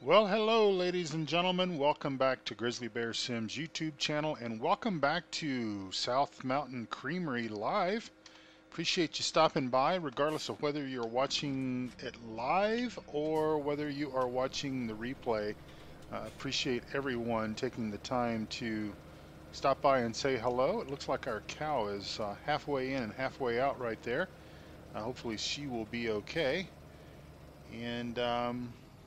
Well, hello, ladies and gentlemen. Welcome back to Grizzly Bear Sims YouTube channel, and welcome back to South Mountain Creamery Live. Appreciate you stopping by, regardless of whether you're watching it live or whether you are watching the replay. Appreciate everyone taking the time to stop by and say hello. It looks like our cow is halfway in and halfway out right there. Hopefully she will be okay. And a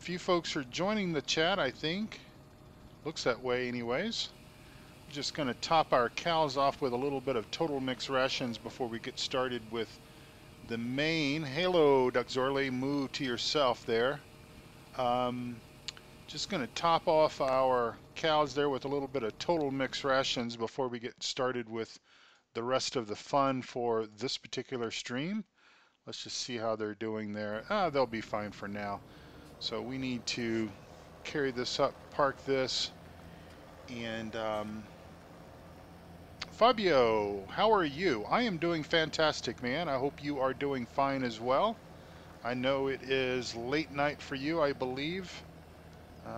few folks are joining the chat, I think. Looks that way anyways. Just going to top our cows off with a little bit of total mix rations before we get started with the main. Hello, Duxorley, moo to yourself there. Um, just going to top off our cows there with a little bit of total mix rations before we get started with the rest of the fun for this particular stream. Let's just see how they're doing there. They'll be fine for now. So we need to carry this up, park this, and Fabio, how are you? I am doing fantastic, man. I hope you are doing fine as well. I know it is late night for you, I believe,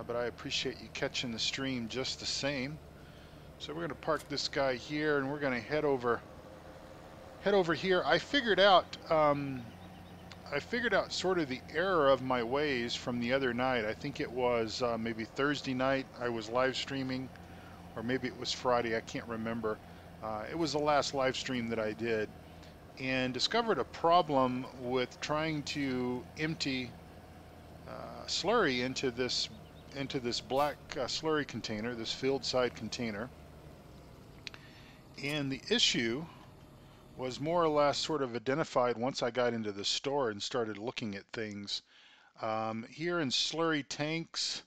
but I appreciate you catching the stream just the same. So we're going to park this guy here, and we're going to head over here. I figured out sort of the error of my ways from the other night. I think it was maybe Thursday night I was live streaming, or maybe it was Friday, I can't remember. It was the last live stream that I did, and discovered a problem with trying to empty slurry into this black slurry container, this field side container. And the issue was more or less sort of identified once I got into the store and started looking at things. Here in slurry tanks,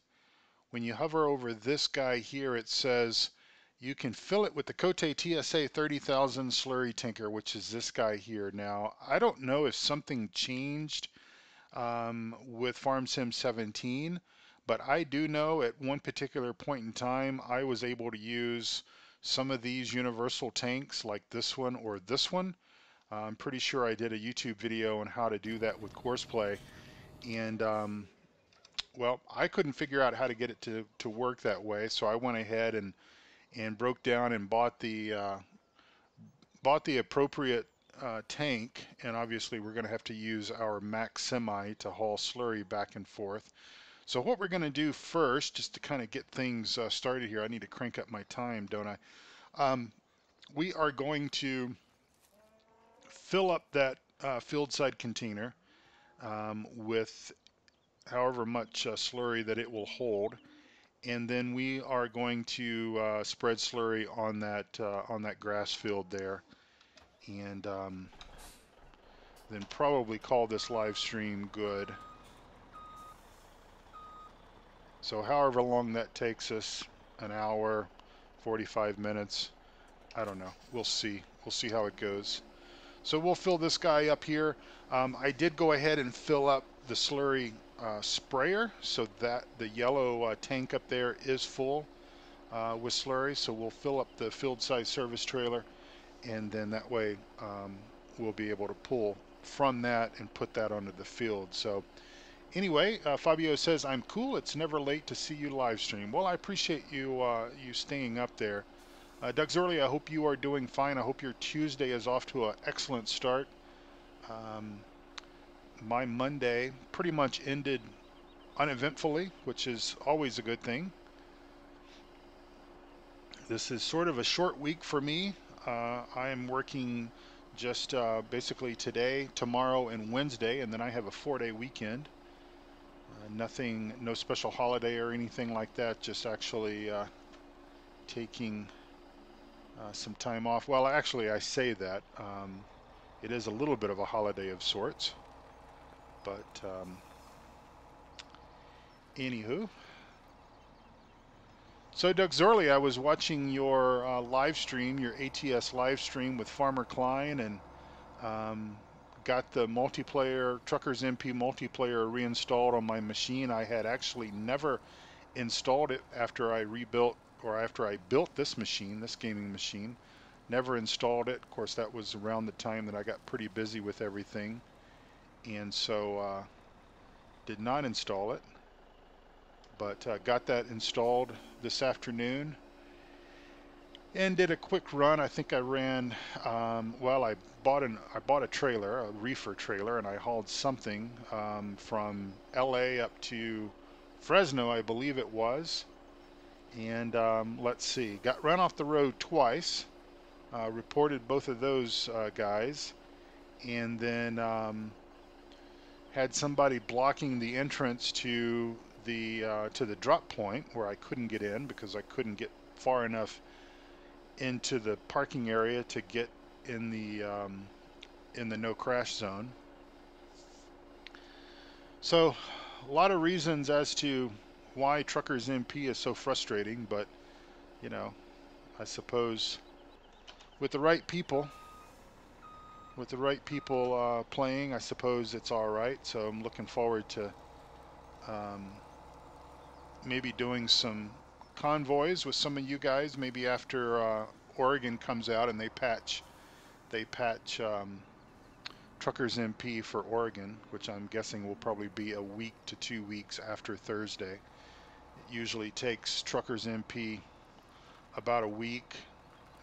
when you hover over this guy here, it says you can fill it with the Cote TSA 30,000 slurry tanker, which is this guy here. Now, I don't know if something changed with FS17, but I do know at one particular point in time, I was able to use some of these universal tanks like this one or this one. I'm pretty sure I did a YouTube video on how to do that with Courseplay, and well, I couldn't figure out how to get it to work that way, so I went ahead and broke down and bought the appropriate tank, and obviously we're going to have to use our Max Semi to haul slurry back and forth. So what we're going to do first, just to kind of get things started here, I need to crank up my time, don't I? We are going to fill up that field side container with however much slurry that it will hold, and then we are going to spread slurry on that grass field there, and then probably call this live stream good. So however long that takes us, an hour, 45 minutes, I don't know. We'll see. We'll see how it goes. So we'll fill this guy up here. I did go ahead and fill up the slurry sprayer so that the yellow tank up there is full with slurry. So we'll fill up the field size service trailer, and then that way we'll be able to pull from that and put that onto the field. So anyway, Fabio says, I'm cool. It's never late to see you live stream. Well, I appreciate you you staying up there. Doug Zorley, I hope you are doing fine. I hope your Tuesday is off to an excellent start. My Monday pretty much ended uneventfully, which is always a good thing. This is sort of a short week for me. I am working just basically today, tomorrow, and Wednesday, and then I have a 4-day weekend. Nothing, no special holiday or anything like that, just actually taking some time off. Well, actually, I say that. It is a little bit of a holiday of sorts. But anywho. So Doug Zorley, I was watching your live stream, your ATS live stream with Farmer Klein, and got the multiplayer, Truckers MP multiplayer reinstalled on my machine. I had actually never installed it after I rebuilt, or after I built this machine, this gaming machine. Never installed it. Of course, that was around the time that I got pretty busy with everything, and so did not install it. but got that installed this afternoon and did a quick run. I think I ran, well, I bought a trailer, a reefer trailer, and I hauled something from LA up to Fresno, I believe it was. And let's see, got run off the road twice, reported both of those guys, and then had somebody blocking the entrance to the drop point where I couldn't get in because I couldn't get far enough into the parking area to get in the no crash zone. So a lot of reasons as to why Truckers MP is so frustrating, but you know, I suppose with the right people playing, I suppose it's all right. So I'm looking forward to maybe doing some convoys with some of you guys, maybe after Oregon comes out and they patch Truckers MP for Oregon, which I'm guessing will probably be a week to 2 weeks after Thursday. It usually takes Truckers MP about a week,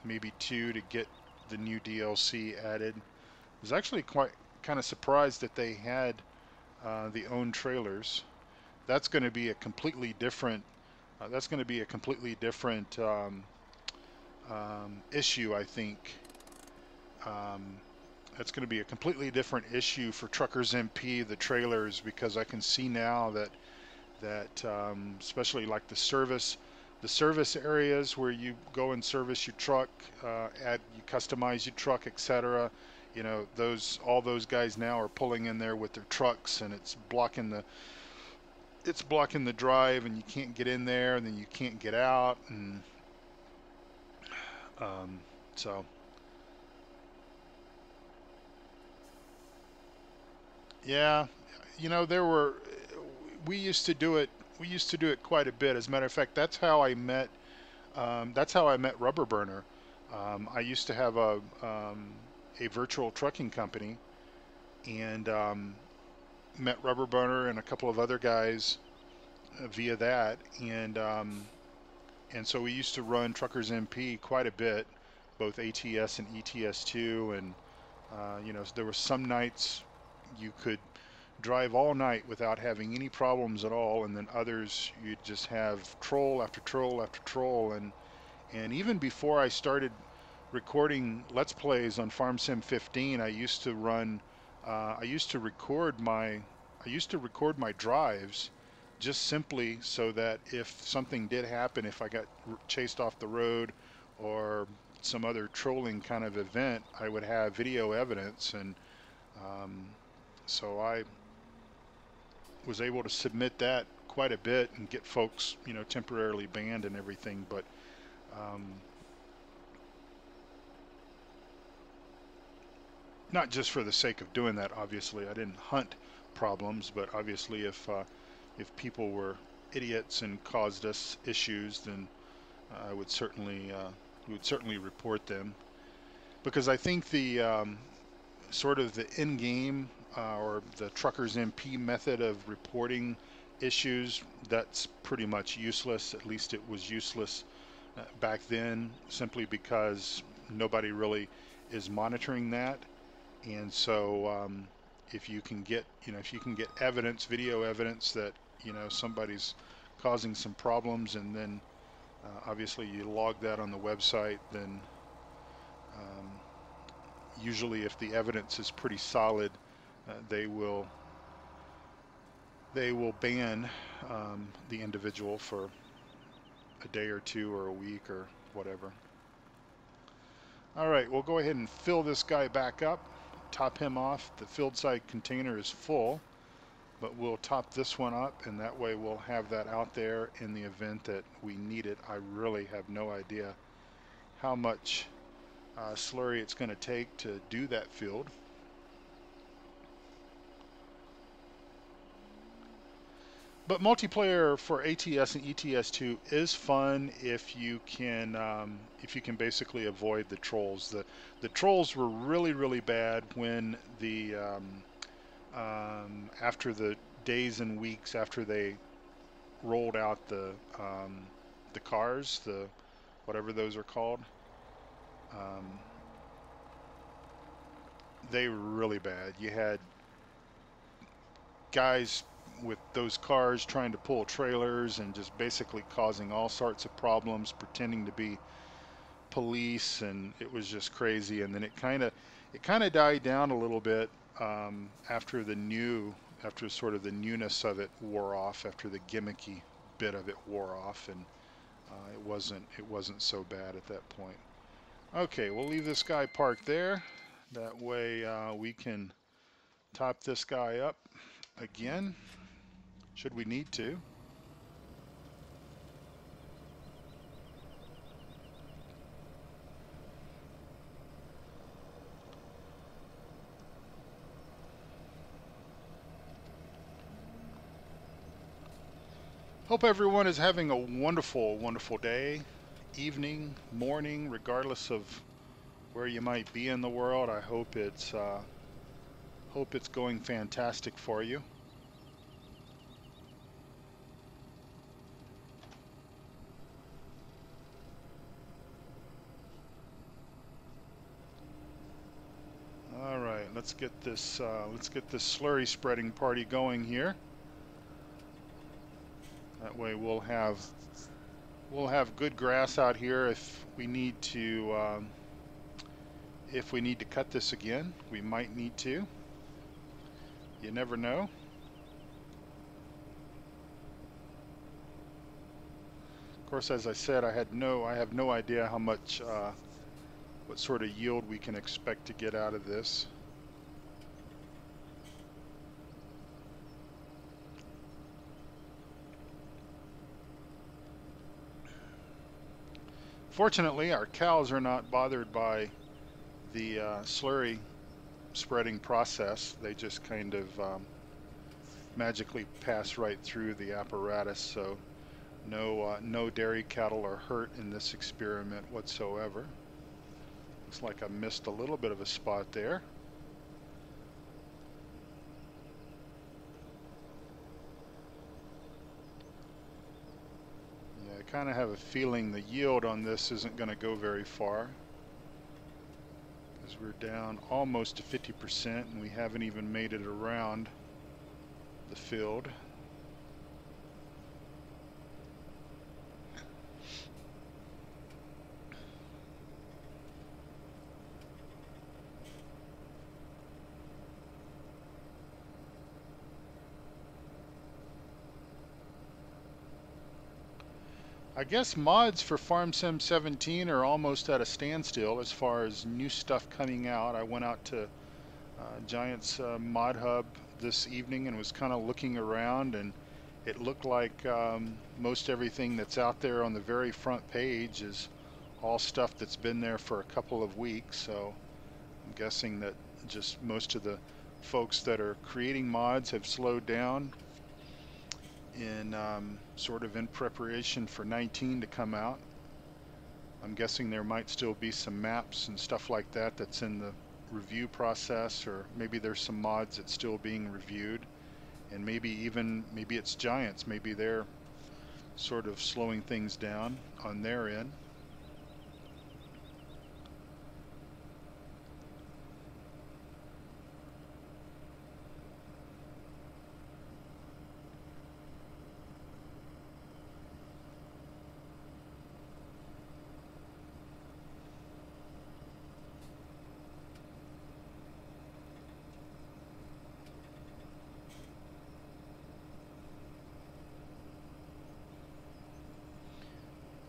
maybe 2, to get the new DLC added. I was actually kind of surprised that they had the own trailers. That's going to be a completely different. Issue, I think. That's going to be a completely different issue for Truckers MP, the trailers, because I can see now that especially like the service areas where you go and service your truck, you customize your truck, etc. You know, all those guys now are pulling in there with their trucks, and it's blocking the drive, and you can't get in there, and then you can't get out, and so yeah, you know, we used to do it quite a bit. As a matter of fact, that's how I met Rubber Burner. I used to have a virtual trucking company, and met Rubber Burner and a couple of other guys via that, and so we used to run Truckers MP quite a bit, both ATS and ETS2, and you know, there were some nights you could drive all night without having any problems at all, and then others you'd just have troll after troll after troll, and even before I started recording Let's Plays on Farm Sim 15, I used to record my drives, just simply so that if something did happen, if I got chased off the road or some other trolling kind of event, I would have video evidence. And so I was able to submit that quite a bit and get folks, you know, temporarily banned and everything. But not just for the sake of doing that, obviously. I didn't hunt problems, but obviously if people were idiots and caused us issues, then I would certainly report them, because I think the sort of the in-game or the Truckers MP method of reporting issues, that's pretty much useless. At least it was useless back then, simply because nobody really is monitoring that. And so if you can get evidence, video evidence that, you know, somebody's causing some problems, and then obviously you log that on the website, then usually if the evidence is pretty solid, they will ban the individual for a day or two or a week or whatever. All right, we'll go ahead and fill this guy back up, top him off. The filled side container is full, but we'll top this one up, and that way we'll have that out there in the event that we need it. I really have no idea how much slurry it's going to take to do that field. But multiplayer for ATS and ETS2 is fun if you can basically avoid the trolls. The trolls were really bad when after the days and weeks after they rolled out the cars, the whatever those are called. Um, they were really bad. You had guys with those cars trying to pull trailers and just basically causing all sorts of problems, pretending to be police, and it was just crazy. And then it kind of died down a little bit after after sort of the newness of it wore off, after the gimmicky bit of it wore off, and it wasn't so bad at that point. Okay, we'll leave this guy parked there. That way we can top this guy up again, should we need to. Hope everyone is having a wonderful, wonderful day, evening, morning, regardless of where you might be in the world. I hope it's going fantastic for you. All right, let's get this slurry spreading party going here. That way we'll have good grass out here if we need to cut this again. We might need to. You never know. Of course, as I said, I have no idea how much what sort of yield we can expect to get out of this. Fortunately, our cows are not bothered by the slurry spreading process. They just kind of magically pass right through the apparatus, so no dairy cattle are hurt in this experiment whatsoever. Looks like I missed a little bit of a spot there. I kind of have a feeling the yield on this isn't going to go very far, because we're down almost to 50% and we haven't even made it around the field. I guess mods for FS17 are almost at a standstill as far as new stuff coming out. I went out to Giant's mod hub this evening and was kind of looking around, and it looked like most everything that's out there on the very front page is all stuff that's been there for a couple of weeks. So I'm guessing that just most of the folks that are creating mods have slowed down in sort of in preparation for 19 to come out. I'm guessing there might still be some maps and stuff like that that's in the review process, or maybe there's some mods that's still being reviewed, and maybe it's Giants, maybe they're sort of slowing things down on their end.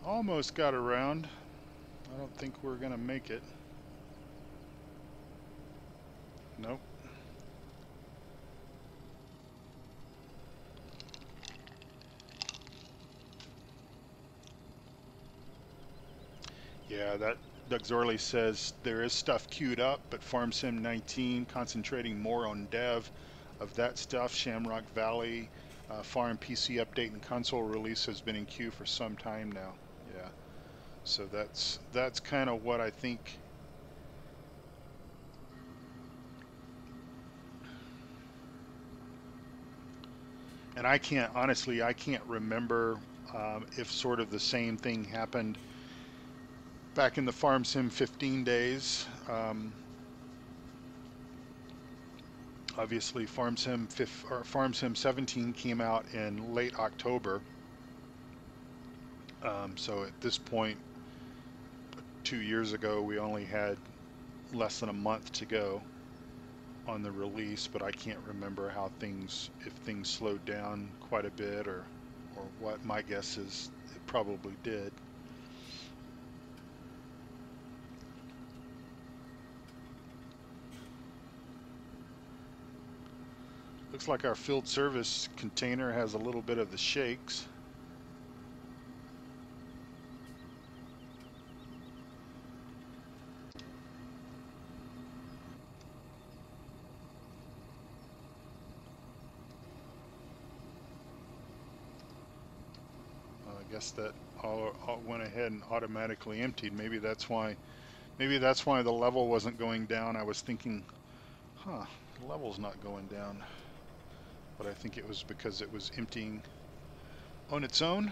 Almost got around. I don't think we're gonna make it. Nope. Yeah, that Doug Zorley says there is stuff queued up, but FarmSim 19 concentrating more on dev of that stuff. Shamrock Valley, Farm PC update and console release has been in queue for some time now. Yeah, so that's kind of what I think. And I can't, honestly, I can't remember if sort of the same thing happened back in the Farm Sim 15 days. Obviously, Farm Sim 17 came out in late October. So at this point, 2 years ago, we only had less than a month to go on the release, but I can't remember how if things slowed down quite a bit or what. My guess is it probably did. Looks like our field service container has a little bit of the shakes. I guess that all went ahead and automatically emptied. Maybe that's why the level wasn't going down. I was thinking, the level's not going down. But I think it was because it was emptying on its own.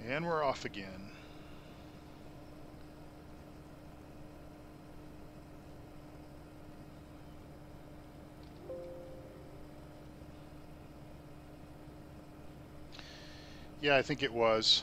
And we're off again. Yeah, I think it was.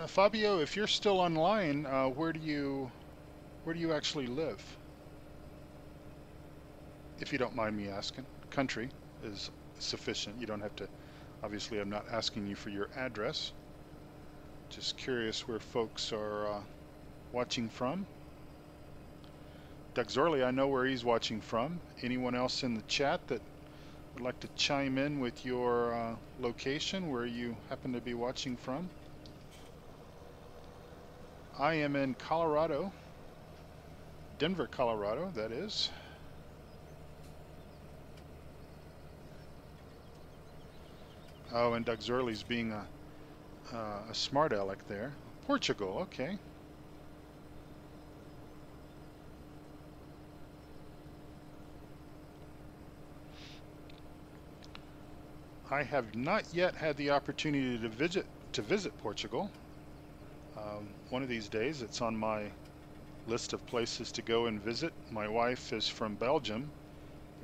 Fabio, if you're still online, where do you actually live? If you don't mind me asking. Country is sufficient. You don't have to. Obviously, I'm not asking you for your address. Just curious where folks are watching from. Doug Zorley, I know where he's watching from. Anyone else in the chat that would like to chime in with your location, where you happen to be watching from? I am in Colorado, Denver, Colorado, that is. Oh, and Doug Zorley's being a smart aleck there. Portugal, okay. I have not yet had the opportunity to visit Portugal. One of these days, it's on my list of places to go and visit. My wife is from Belgium,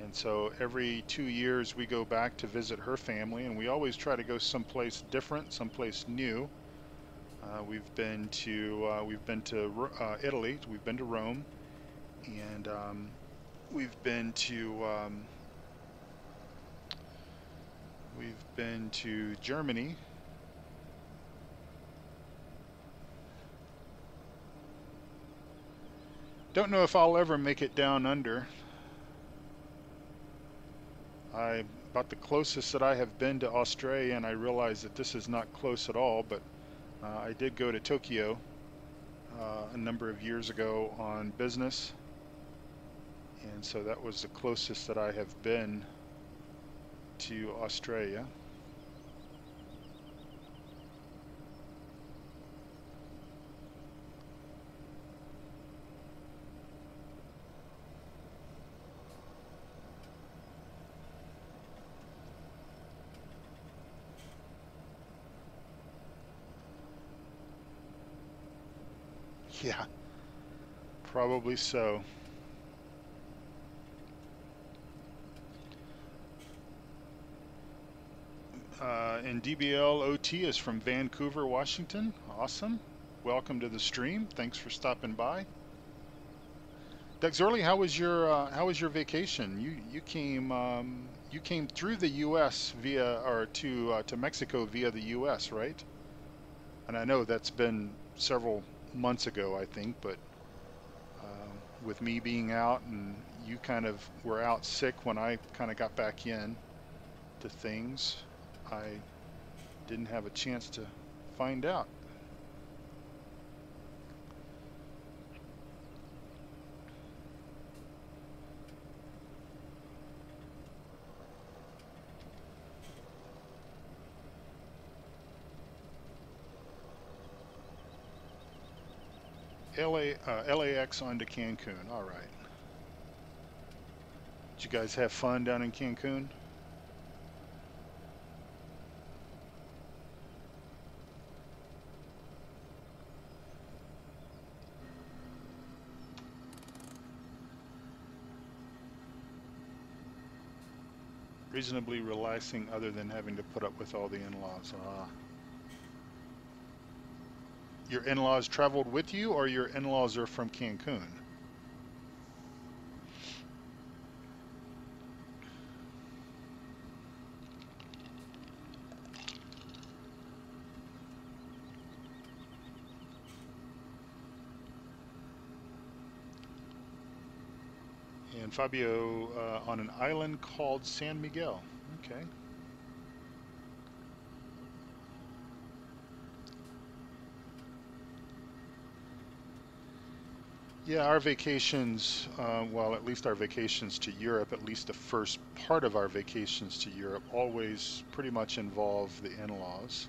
and so every 2 years we go back to visit her family, and we always try to go someplace different, someplace new. We've been to Italy, we've been to Rome, and we've been to Germany. Don't know if I'll ever make it down under. About the closest that I have been to Australia, and I realize that this is not close at all, but I did go to Tokyo a number of years ago on business, and so that was the closest that I have been to Australia. Yeah, probably so. And DBL OT is from Vancouver, Washington. Awesome. welcome to the stream. Thanks for stopping by. Doug Early, how was your vacation? You came through the U.S. via or to Mexico via the U.S., right? And I know that's been several months ago, I think, but with me being out and you kind of were out sick when I kind of got back in to things, I didn't have a chance to find out. LAX on to Cancun. All right. Did you guys have fun down in Cancun? Reasonably relaxing other than having to put up with all the in-laws. Your in-laws traveled with you, or your in-laws are from Cancun? And Fabio on an island called San Miguel. Okay. Yeah, our vacations, well, at least our vacations to Europe, at least the first part of our vacations to Europe, always pretty much involve the in-laws.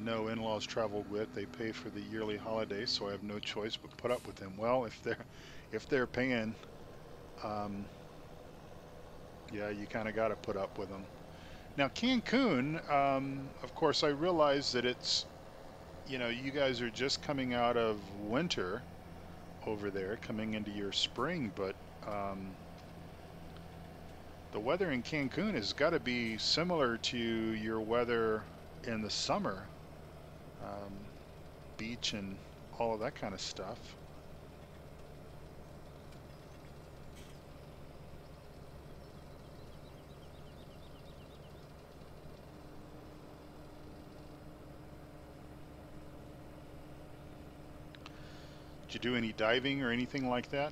No in-laws traveled with. They pay for the yearly holiday, so I have no choice but put up with them. Well, if they're paying, yeah, you kind of got to put up with them. Now, Cancun, of course, I realize that it's, you know, you guys are just coming out of winter over there, coming into your spring, but the weather in Cancun has got to be similar to your weather in the summer, beach and all of that kind of stuff. Did you do any diving or anything like that?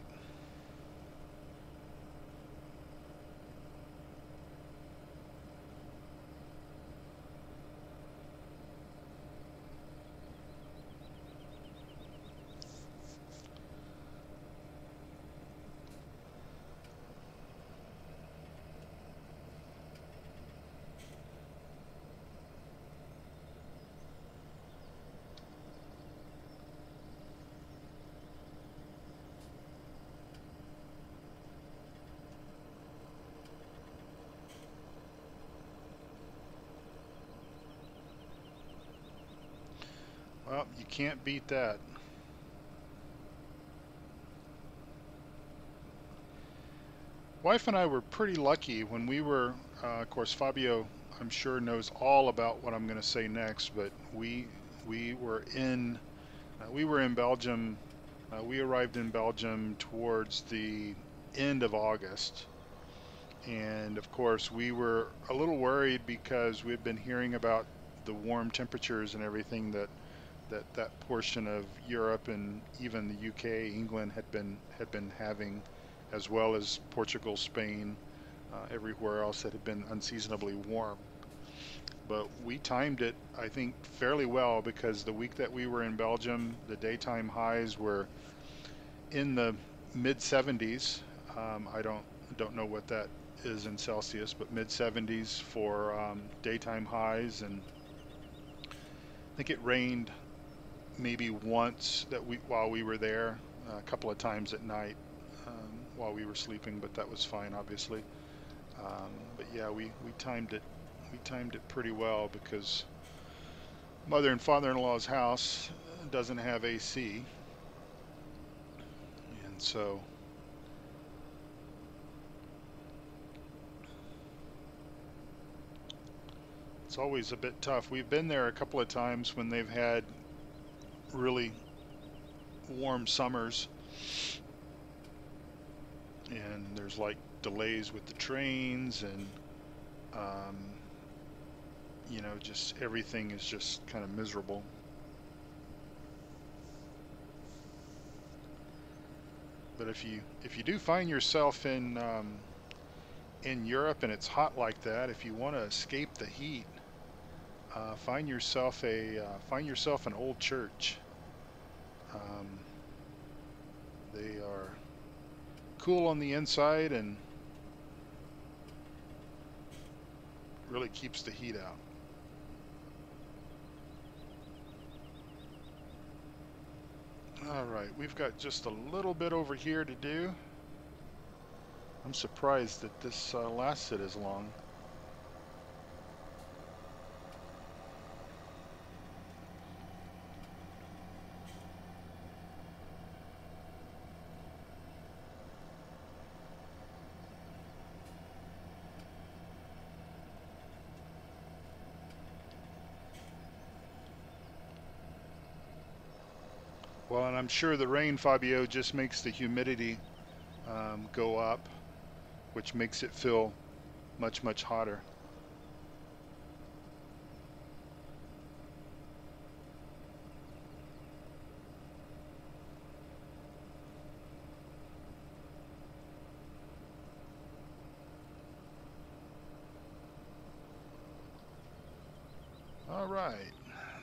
Well, you can't beat that. Wife and I were pretty lucky when we were, of course, Fabio, I'm sure knows all about what I'm going to say next, but we were in Belgium. We arrived in Belgium towards the end of August, and of course we were a little worried because we'd been hearing about the warm temperatures and everything that portion of Europe and even the UK, England had been having, as well as Portugal, Spain, everywhere else that had been unseasonably warm. But we timed it, I think, fairly well, because the week that we were in Belgium, the daytime highs were in the mid 70s. I don't know what that is in Celsius, but mid 70s for daytime highs, and I think it rained maybe once while we were there, a couple of times at night while we were sleeping, but that was fine, obviously. But yeah, we timed it. We timed it pretty well because mother and father-in-law's house doesn't have AC, and so it's always a bit tough. We've been there a couple of times when they've had really warm summers, and there's like delays with the trains, and you know, just everything is just kind of miserable. But if you do find yourself in Europe and it's hot like that, if you want to escape the heat, find yourself an old church. Um, they are cool on the inside and really keeps the heat out. All right, we've got just a little bit over here to do. I'm surprised that this lasted as long. Well, and I'm sure the rain, Fabio, just makes the humidity go up, which makes it feel much, much hotter. All right,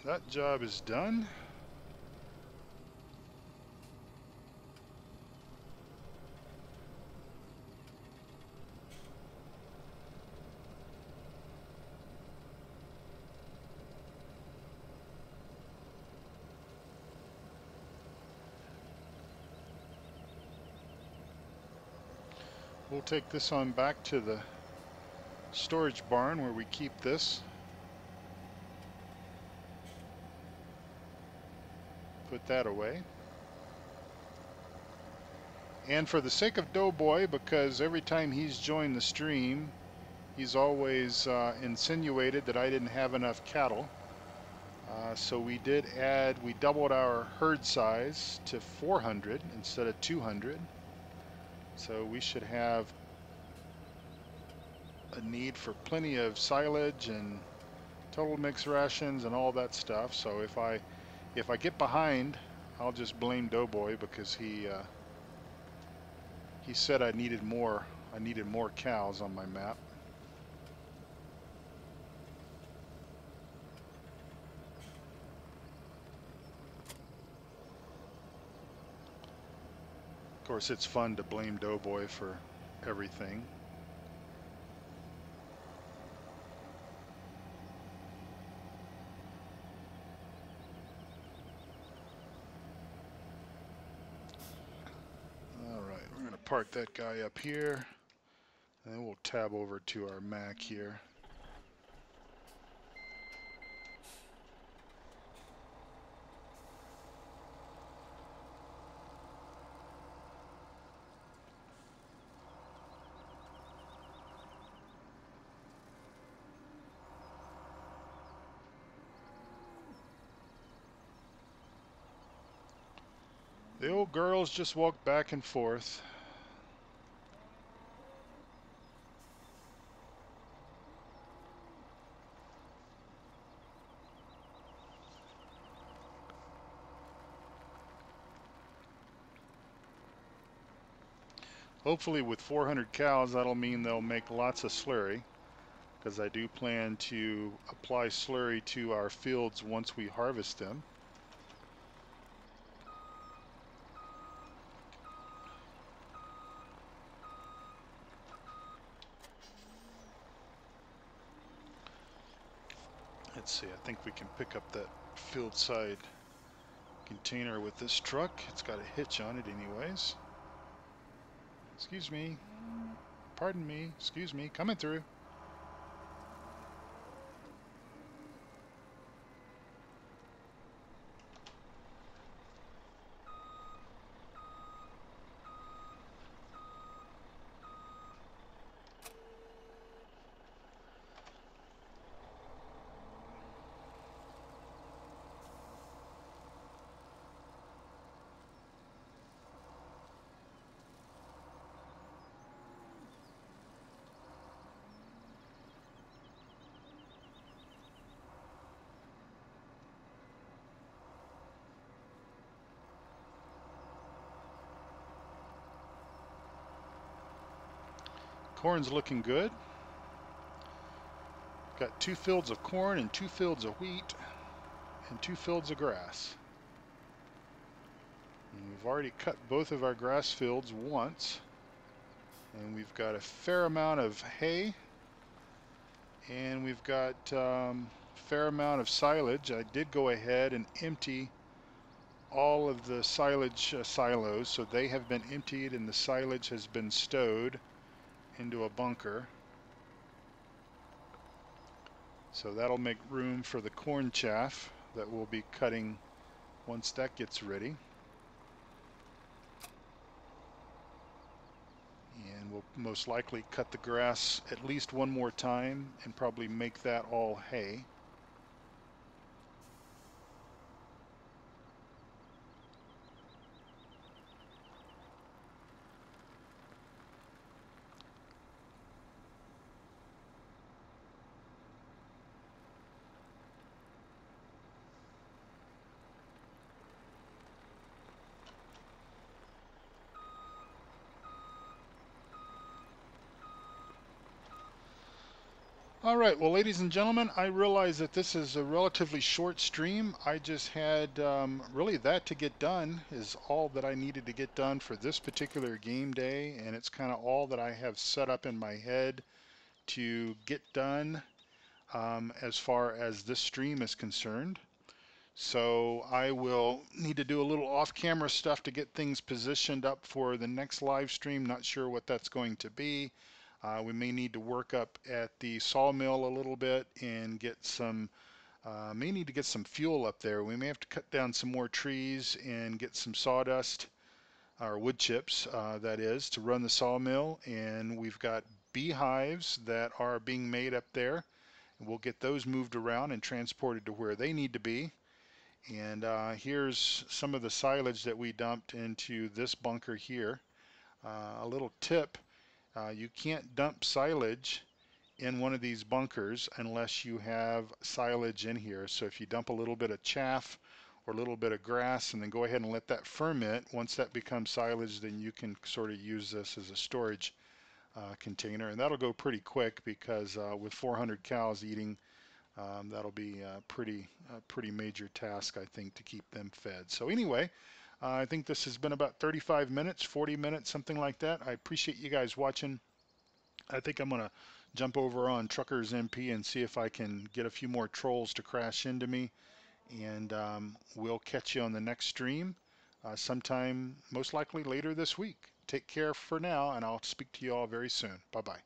that job is done. We'll take this on back to the storage barn where we keep this. Put that away. And for the sake of Doughboy, because every time he's joined the stream, he's always insinuated that I didn't have enough cattle. So we doubled our herd size to 400 instead of 200. So we should have a need for plenty of silage and total mix rations and all that stuff. So if I get behind, I'll just blame Doughboy because he said I needed more cows on my map. Of course, it's fun to blame Doughboy for everything. All right, we're going to park that guy up here, and then we'll tab over to our Mac here. The old girls just walk back and forth. Hopefully with 400 cows, that'll mean they'll make lots of slurry, because I do plan to apply slurry to our fields once we harvest them. Let's see, I think we can pick up that field side container with this truck. It's got a hitch on it anyways. Excuse me. Pardon me. Excuse me. Coming through. Corn's looking good. Got 2 fields of corn and 2 fields of wheat and 2 fields of grass. And we've already cut both of our grass fields once. And we've got a fair amount of hay. And we've got a fair amount of silage. I did go ahead and empty all of the silage silos, so they have been emptied and the silage has been stowed into a bunker. So that'll make room for the corn chaff that we'll be cutting once that gets ready. And we'll most likely cut the grass at least one more time and probably make that all hay. All right, well, ladies and gentlemen, I realize that this is a relatively short stream. I just had really that to get done is all that I needed to get done for this particular game day, and it's kind of all that I have set up in my head to get done as far as this stream is concerned. So I will need to do a little off-camera stuff to get things positioned up for the next live stream. Not sure what that's going to be. We may need to work up at the sawmill a little bit and get some, may need to get some fuel up there. We may have to cut down some more trees and get some sawdust, or wood chips, that is, to run the sawmill. And we've got beehives that are being made up there. We'll get those moved around and transported to where they need to be. And here's some of the silage that we dumped into this bunker here. A little tip. You can't dump silage in one of these bunkers unless you have silage in here. So if you dump a little bit of chaff or a little bit of grass and then go ahead and let that ferment, once that becomes silage, then you can sort of use this as a storage container. And that'll go pretty quick because with 400 cows eating, that'll be a pretty major task, I think, to keep them fed. So anyway, I think this has been about 35 minutes, 40 minutes, something like that. I appreciate you guys watching. I think I'm going to jump over on Truckers MP and see if I can get a few more trolls to crash into me. And we'll catch you on the next stream sometime, most likely later this week. Take care for now, and I'll speak to you all very soon. Bye-bye.